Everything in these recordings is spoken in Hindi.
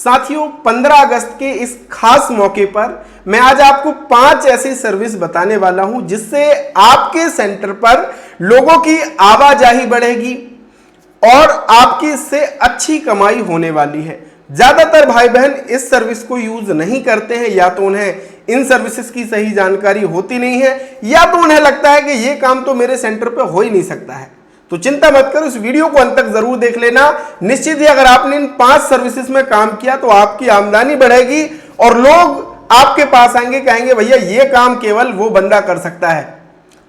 साथियों 15 अगस्त के इस खास मौके पर मैं आज आपको 5 ऐसी सर्विस बताने वाला हूं जिससे आपके सेंटर पर लोगों की आवाजाही बढ़ेगी और आपकी इससे अच्छी कमाई होने वाली है। ज्यादातर भाई बहन इस सर्विस को यूज नहीं करते हैं, या तो उन्हें इन सर्विसेज की सही जानकारी होती नहीं है या तो उन्हें लगता है कि यह काम तो मेरे सेंटर पर हो ही नहीं सकता है। तो चिंता मत करो, इस वीडियो को अंत तक जरूर देख लेना। निश्चित ही अगर आपने इन 5 सर्विसेज में काम किया तो आपकी आमदनी बढ़ेगी और लोग आपके पास आएंगे, कहेंगे भैया ये काम केवल वो बंदा कर सकता है।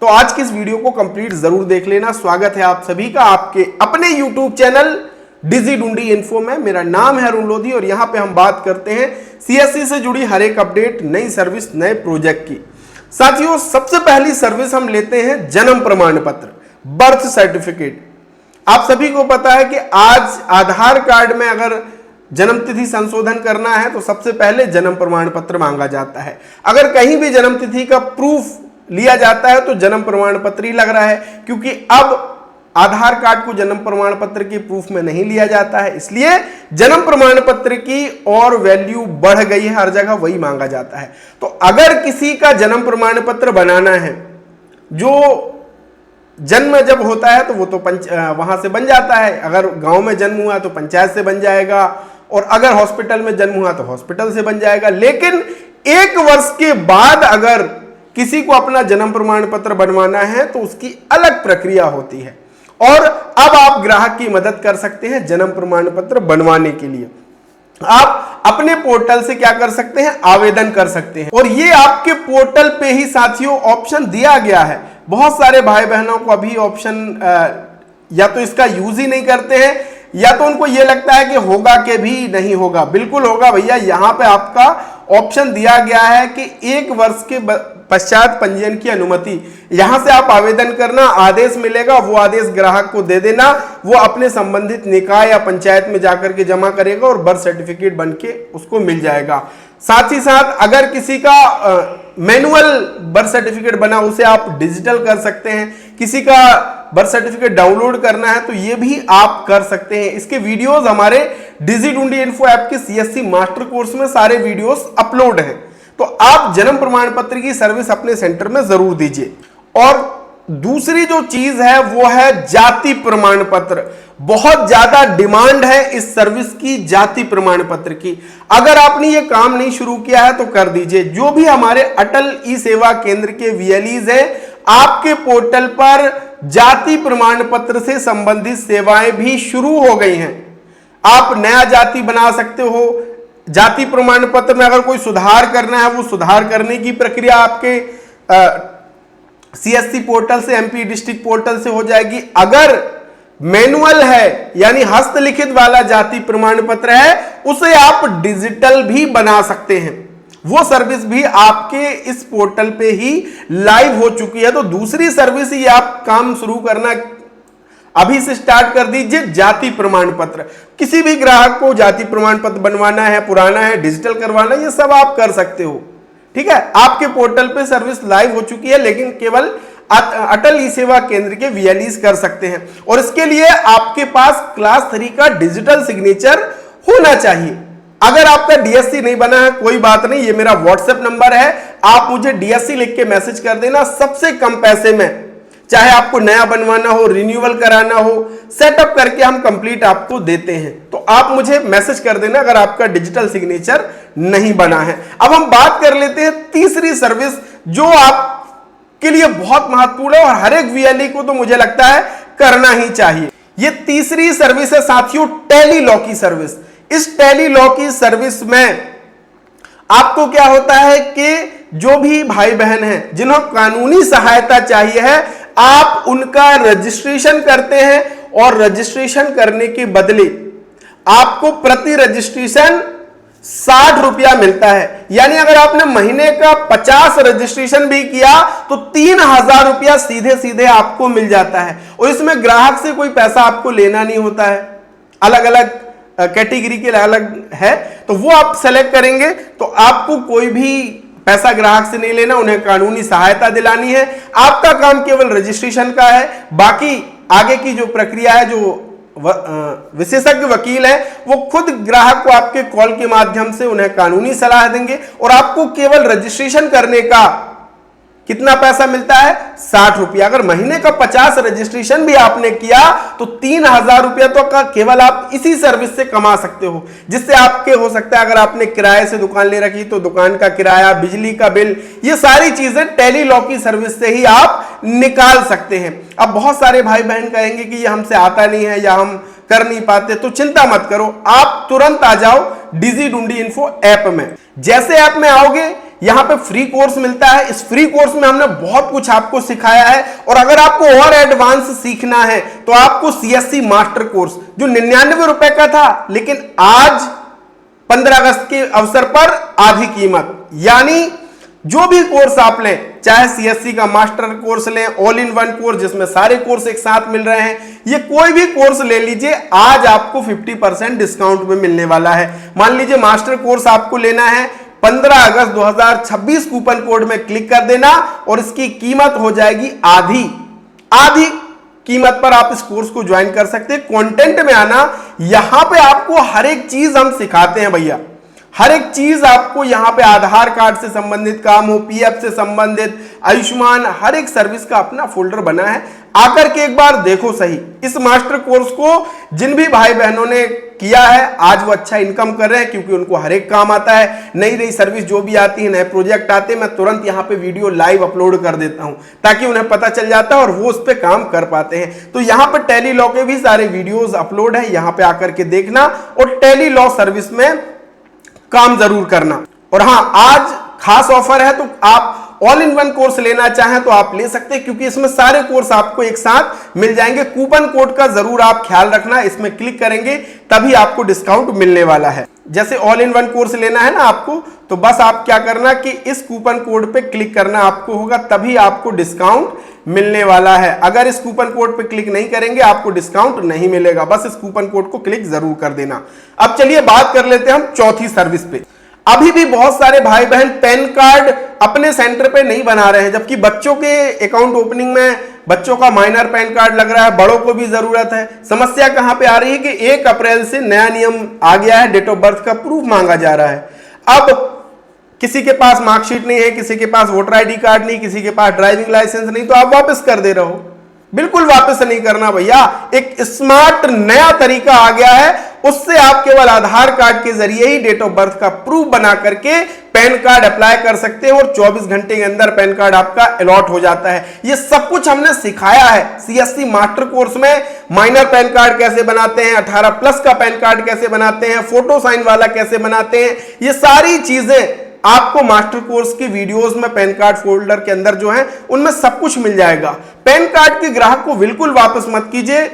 तो आज की इस वीडियो को कंप्लीट जरूर देख लेना। स्वागत है आप सभी का आपके अपने यूट्यूब चैनल डिजी ढूंढी इन्फो में। मेरा नाम है अरुण लोधी और यहां पे हम बात करते हैं सीएससी से जुड़ी हर एक अपडेट, नई सर्विस, नए प्रोजेक्ट की। साथियों सबसे पहली सर्विस हम लेते हैं जन्म प्रमाण पत्र, बर्थ सर्टिफिकेट। आप सभी को पता है कि आज आधार कार्ड में अगर जन्म तिथि संशोधन करना है तो सबसे पहले जन्म प्रमाण पत्र मांगा जाता है। अगर कहीं भी जन्म तिथि का प्रूफ लिया जाता है तो जन्म प्रमाण पत्र ही लग रहा है, क्योंकि अब आधार कार्ड को जन्म प्रमाण पत्र के प्रूफ में नहीं लिया जाता है। इसलिए जन्म प्रमाण पत्र की और वैल्यू बढ़ गई है, हर जगह वही मांगा जाता है। तो अगर किसी का जन्म प्रमाण पत्र बनाना है, जो जन्म जब होता है तो वो तो वहां से बन जाता है, अगर गांव में जन्म हुआ तो पंचायत से बन जाएगा, और अगर हॉस्पिटल में जन्म हुआ तो हॉस्पिटल से बन जाएगा। लेकिन 1 वर्ष के बाद अगर किसी को अपना जन्म प्रमाण पत्र बनवाना है तो उसकी अलग प्रक्रिया होती है, और अब आप ग्राहक की मदद कर सकते हैं जन्म प्रमाण पत्र बनवाने के लिए। आप अपने पोर्टल से क्या कर सकते हैं, आवेदन कर सकते हैं, और ये आपके पोर्टल पे ही साथियों ऑप्शन दिया गया है। बहुत सारे भाई बहनों को अभी ऑप्शन या तो इसका यूज ही नहीं करते हैं, या तो उनको ये लगता है कि होगा कि भी नहीं होगा। बिल्कुल होगा भैया, यहां पे आपका ऑप्शन दिया गया है कि 1 वर्ष के पश्चात पंजीयन की अनुमति, यहां से आप आवेदन करना, आदेश मिलेगा, वो आदेश ग्राहक को दे देना, वो अपने संबंधित निकाय या पंचायत में जाकर के जमा करेगा और बर्थ सर्टिफिकेट बनके उसको मिल जाएगा। साथ ही साथ अगर किसी का मैनुअल बर्थ सर्टिफिकेट बना उसे आप डिजिटल कर सकते हैं, किसी का बर्थ सर्टिफिकेट डाउनलोड करना है तो ये भी आप कर सकते हैं। इसके वीडियोस हमारे डिजी ढूंढी इन्फो ऐप के सीएससी मास्टर कोर्स में सारे वीडियोस अपलोड हैं, तो आप जन्म प्रमाण पत्र की सर्विस अपने सेंटर में जरूर दीजिए। और दूसरी जो चीज है वो है जाति प्रमाण पत्र। बहुत ज्यादा डिमांड है इस सर्विस की, जाति प्रमाण पत्र की। अगर आपने ये काम नहीं शुरू किया है तो कर दीजिए। जो भी हमारे अटल ई सेवा केंद्र के वीएलईज हैं, आपके पोर्टल पर जाति प्रमाण पत्र से संबंधित सेवाएं भी शुरू हो गई हैं। आप नया जाति बना सकते हो। जाति प्रमाण पत्र में अगर कोई सुधार करना है, वो सुधार करने की प्रक्रिया आपके सीएससी पोर्टल से, एमपी डिस्ट्रिक्ट पोर्टल से हो जाएगी। अगर मैनुअल है यानी हस्तलिखित वाला जाति प्रमाण पत्र है, उसे आप डिजिटल भी बना सकते हैं। वो सर्विस भी आपके इस पोर्टल पे ही लाइव हो चुकी है। तो दूसरी सर्विस ही आप काम शुरू करना अभी से स्टार्ट कर दीजिए। जाति प्रमाण पत्र, किसी भी ग्राहक को जाति प्रमाण पत्र बनवाना है, पुराना है, डिजिटल करवाना है, ये सब आप कर सकते हो। ठीक है, आपके पोर्टल पे सर्विस लाइव हो चुकी है, लेकिन केवल अटल ई सेवा केंद्र के वीएलईज कर सकते हैं। और इसके लिए आपके पास क्लास 3 का डिजिटल सिग्नेचर होना चाहिए। अगर आपका डीएससी नहीं बना है कोई बात नहीं, ये मेरा व्हाट्सएप नंबर है, आप मुझे डीएससी लिख के मैसेज कर देना। सबसे कम पैसे में, चाहे आपको नया बनवाना हो, रिन्यूअल कराना हो, सेटअप करके हम कंप्लीट आपको देते हैं। तो आप मुझे मैसेज कर देना अगर आपका डिजिटल सिग्नेचर नहीं बना है। अब हम बात कर लेते हैं तीसरी सर्विस जो आपके लिए बहुत महत्वपूर्ण है और हर एक वीएलई को तो मुझे लगता है करना ही चाहिए। ये तीसरी सर्विस है साथियों, टेली लॉ की सर्विस। इस टेली लॉ की सर्विस में आपको क्या होता है कि जो भी भाई बहन हैं जिन्हें कानूनी सहायता चाहिए है, आप उनका रजिस्ट्रेशन करते हैं और रजिस्ट्रेशन करने के बदले आपको प्रति रजिस्ट्रेशन 60 रुपया मिलता है। यानी अगर आपने महीने का 50 रजिस्ट्रेशन भी किया तो 3000 रुपया सीधे सीधे आपको मिल जाता है। और इसमें ग्राहक से कोई पैसा आपको लेना नहीं होता है। अलग अलग कैटेगरी के अलग है, तो वो आप सेलेक्ट करेंगे तो आपको कोई भी पैसा ग्राहक से नहीं लेना, उन्हें कानूनी सहायता दिलानी है। आपका काम केवल रजिस्ट्रेशन का है, बाकी आगे की जो प्रक्रिया है, जो विशेषज्ञ वकील है, वो खुद ग्राहक को आपके कॉल के माध्यम से उन्हें कानूनी सलाह देंगे और आपको केवल रजिस्ट्रेशन करने का कितना पैसा मिलता है? 60 रुपया। अगर महीने का 50 रजिस्ट्रेशन भी आपने किया तो 3000 रुपया तो का केवल आप इसी सर्विस से कमा सकते हो, जिससे आपके हो सकता है अगर आपने किराए से दुकान ले रखी तो दुकान का किराया, बिजली का बिल, ये सारी चीजें टेली लॉ की सर्विस से ही आप निकाल सकते हैं। अब बहुत सारे भाई बहन कहेंगे कि ये हमसे आता नहीं है या हम कर नहीं पाते, तो चिंता मत करो, आप तुरंत आ जाओ डिजी इन्फो ऐप में। जैसे ऐप में आओगे यहां पे फ्री कोर्स मिलता है। इस फ्री कोर्स में हमने बहुत कुछ आपको सिखाया है और अगर आपको और एडवांस सीखना है तो आपको सीएससी मास्टर कोर्स जो 99 रुपए का था, लेकिन आज 15 अगस्त के अवसर पर आधी कीमत, यानी जो भी कोर्स आप लें, चाहे सीएससी का मास्टर कोर्स लें, ऑल इन वन कोर्स जिसमें सारे कोर्स एक साथ मिल रहे हैं, ये कोई भी कोर्स ले लीजिए, आज आपको 50% डिस्काउंट में मिलने वाला है। मान लीजिए मास्टर कोर्स आपको लेना है, 15 अगस्त 2026 कूपन कोड में क्लिक कर देना और इसकी कीमत हो जाएगी आधी कीमत पर आप इस कोर्स को ज्वाइन कर सकते हैं। कंटेंट में आना, यहां पे आपको हर एक चीज हम सिखाते हैं भैया, हर एक चीज आपको यहां पे आधार कार्ड से संबंधित काम हो, पीएफ से संबंधित, आयुष्मान, हर एक सर्विस का अपना फोल्डर बना है। आकर के एक बार देखो सही इस मास्टर कोर्स को। जिन भी भाई बहनों ने किया है आज वो अच्छा इनकम कर रहे हैं, क्योंकि उनको हर एक काम आता है। नई नई सर्विस जो भी आती है, नए प्रोजेक्ट आते हैं, मैं तुरंत यहाँ पे वीडियो लाइव अपलोड कर देता हूं ताकि उन्हें पता चल जाता है और वो उस पर काम कर पाते हैं। तो यहाँ पे टेली लॉ के भी सारे वीडियोज अपलोड है, यहाँ पे आकर के देखना और टेली लॉ सर्विस में काम जरूर करना। और हां, आज खास ऑफर है, तो आप ऑल इन वन कोर्स लेना चाहें तो आप ले सकते हैं, क्योंकि इसमें सारे कोर्स आपको एक साथ मिल जाएंगे। कूपन कोड का जरूर आप ख्याल रखना, इसमें क्लिक करेंगे तभी आपको डिस्काउंट मिलने वाला है। जैसे ऑल इन वन कोर्स लेना है ना आपको, तो बस आप क्या करना कि इस कूपन कोड पे क्लिक करना आपको होगा, तभी आपको डिस्काउंट मिलने वाला है। अगर इस कूपन कोड पे क्लिक नहीं करेंगे आपको डिस्काउंट नहीं मिलेगा, बस इस कूपन कोड को क्लिक जरूर कर देना। अब चलिए बात कर लेते हैं हम चौथी सर्विस पे। अभी भी बहुत सारे भाई बहन पैन कार्ड अपने सेंटर पे नहीं बना रहे हैं, जबकि बच्चों के अकाउंट ओपनिंग में बच्चों का माइनर पैन कार्ड लग रहा है, बड़ों को भी जरूरत है। समस्या कहां पे आ रही है कि 1 अप्रैल से नया नियम आ गया है, डेट ऑफ बर्थ का प्रूफ मांगा जा रहा है। अब किसी के पास मार्कशीट नहीं है, किसी के पास वोटर आईडी कार्ड नहीं, किसी के पास ड्राइविंग लाइसेंस नहीं, तो आप वापस कर दे रहे हो। बिल्कुल वापस नहीं करना भैया, एक स्मार्ट नया तरीका आ गया है, उससे आप केवल आधार कार्ड के जरिए ही डेट ऑफ बर्थ का प्रूफ बना करके पैन कार्ड अप्लाई कर सकते हैं और 24 घंटे के अंदर पैन कार्ड आपका अलॉट हो जाता है। ये सब कुछ हमने सिखाया है सीएससी मास्टर कोर्स में। माइनर पैन कार्ड कैसे बनाते हैं, 18 प्लस का पैन कार्ड कैसे बनाते हैं, फोटो साइन वाला कैसे बनाते हैं, ये सारी चीजें आपको मास्टर कोर्स की वीडियोस में पैन कार्ड फोल्डर के अंदर जो है उनमें सब कुछ मिल जाएगा। पैन कार्ड के ग्राहक को बिल्कुल वापस मत कीजिए,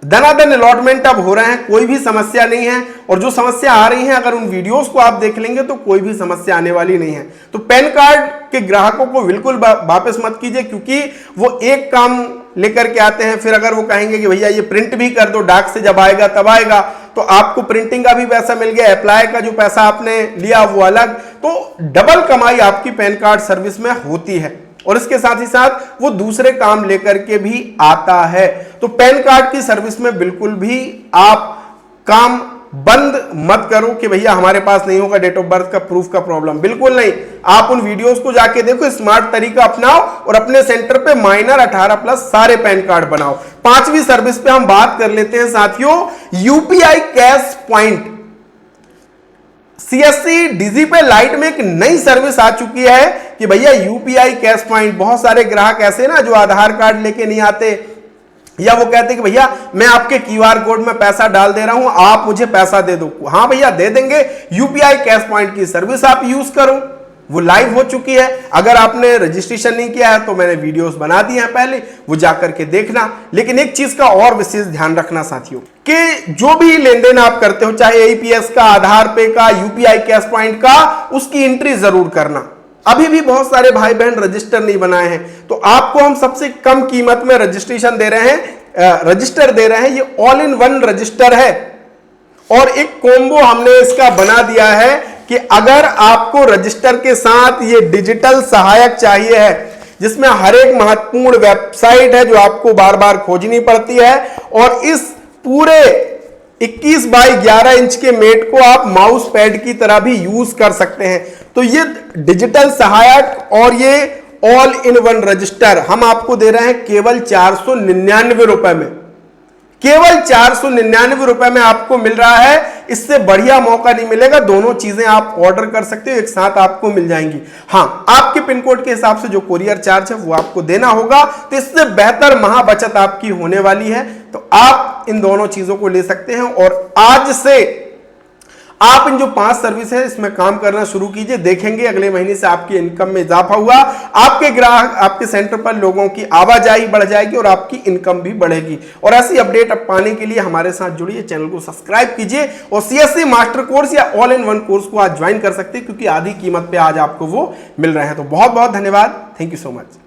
धनाधन अलॉटमेंट अब हो रहे हैं, कोई भी समस्या नहीं है। और जो समस्या आ रही है अगर उन वीडियोस को आप देख लेंगे तो कोई भी समस्या आने वाली नहीं है। तो पैन कार्ड के ग्राहकों को बिल्कुल वापस मत कीजिए, क्योंकि वो एक काम लेकर के आते हैं, फिर अगर वो कहेंगे कि भैया ये प्रिंट भी कर दो, डाक से जब आएगा तब आएगा, तो आपको प्रिंटिंग का भी पैसा मिल गया, अप्लाई का जो पैसा आपने लिया वो अलग, तो डबल कमाई आपकी पैन कार्ड सर्विस में होती है। और इसके साथ ही साथ वो दूसरे काम लेकर के भी आता है। तो पैन कार्ड की सर्विस में बिल्कुल भी आप काम बंद मत करो कि भैया हमारे पास नहीं होगा डेट ऑफ बर्थ का प्रूफ का प्रॉब्लम, बिल्कुल नहीं। आप उन वीडियोस को जाके देखो, स्मार्ट तरीका अपनाओ और अपने सेंटर पे माइनर 18 प्लस सारे पैन कार्ड बनाओ। पांचवी सर्विस पे हम बात कर लेते हैं साथियों, यूपीआई कैश पॉइंट। सीएससी डिजी पे लाइट में एक नई सर्विस आ चुकी है कि भैया यूपीआई कैश पॉइंट। बहुत सारे ग्राहक ऐसे ना जो आधार कार्ड लेके नहीं आते, या वो कहते कि भैया मैं आपके क्यूआर कोड में पैसा डाल दे रहा हूं, आप मुझे पैसा दे दो। हाँ भैया दे देंगे, यूपीआई कैश पॉइंट की सर्विस आप यूज करो, वो लाइव हो चुकी है। अगर आपने रजिस्ट्रेशन नहीं किया है तो मैंने वीडियोस बना दी हैं पहले, वो जाकर के देखना। लेकिन एक चीज का और विशेष ध्यान रखना साथियों, कि जो भी लेन देन आप करते हो, चाहे एईपीएस का, आधार पे का, यूपीआई कैश पॉइंट का, उसकी एंट्री जरूर करना। अभी भी बहुत सारे भाई बहन रजिस्टर नहीं बनाए हैं, तो आपको हम सबसे कम कीमत में रजिस्ट्रेशन दे रहे हैं, रजिस्टर दे रहे हैं। ये ऑल इन वन रजिस्टर है और एक कॉम्बो हमने इसका बना दिया है कि अगर आपको रजिस्टर के साथ ये डिजिटल सहायक चाहिए है, जिसमें हर एक महत्वपूर्ण वेबसाइट है जो आपको बार बार खोजनी पड़ती है, और इस पूरे 21 बाई 11 इंच के मेट को आप माउस पैड की तरह भी यूज कर सकते हैं। तो ये डिजिटल सहायक और ये ऑल इन वन रजिस्टर हम आपको दे रहे हैं केवल 499 रुपए में। केवल 499 रुपए में आपको मिल रहा है। इससे बढ़िया मौका नहीं मिलेगा। दोनों चीजें आप ऑर्डर कर सकते हो, एक साथ आपको मिल जाएंगी। हां, आपके पिन कोड के हिसाब से जो कुरियर चार्ज है वो आपको देना होगा। तो इससे बेहतर महा बचत आपकी होने वाली है। तो आप इन दोनों चीजों को ले सकते हैं और आज से आप इन जो 5 सर्विस है इसमें काम करना शुरू कीजिए। देखेंगे अगले महीने से आपकी इनकम में इजाफा हुआ, आपके ग्राहक, आपके सेंटर पर लोगों की आवाजाही बढ़ जाएगी और आपकी इनकम भी बढ़ेगी। और ऐसी अपडेट पाने के लिए हमारे साथ जुड़िए, चैनल को सब्सक्राइब कीजिए और CSC मास्टर कोर्स या ऑल इन वन कोर्स को आज ज्वाइन कर सकते हैं, क्योंकि आधी कीमत पे आज आपको वो मिल रहे हैं। तो बहुत बहुत धन्यवाद। Thank you so much.